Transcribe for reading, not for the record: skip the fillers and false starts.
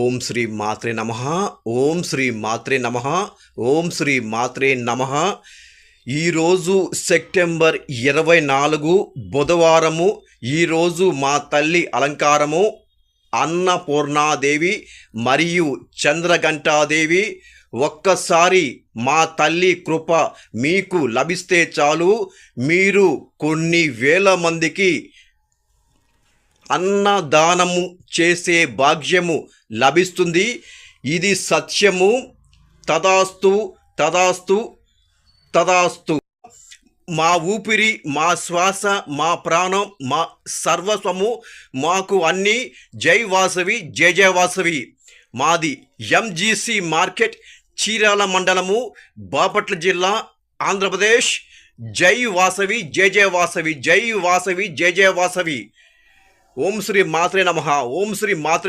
ఓం శ్రీ మాత్రే నమః. ఓం శ్రీ మాత్రే నమః. ఓం శ్రీ మాత్రే నమః. ఈరోజు సెప్టెంబర్ 24 బుధవారము. ఈరోజు మా తల్లి అలంకారము అన్నపూర్ణాదేవి మరియు చంద్రఘంటాదేవి. ఒక్కసారి మా తల్లి కృప మీకు లభిస్తే చాలు, మీరు కొన్ని వేల మందికి అన్నదానము చేసే భాగ్యము లభిస్తుంది. ఇది సత్యము. తదాస్తు తదాస్తు తదాస్తు. మా ఊపిరి, మా శ్వాస, మా ప్రాణం, మా సర్వస్వము, మాకు అన్నీ. జై వాసవి, జయ జయ వాసవి. మాది ఎంజీసీ మార్కెట్, చీరాల మండలము, బాపట్ల జిల్లా, ఆంధ్రప్రదేశ్. జై వాసవి, జయ జయ వాసవి. జై వాసవి, జయ జయ వాసవి. ఓం శ్రీ మాత్రే నమః. ఓం శ్రీ మాత్రే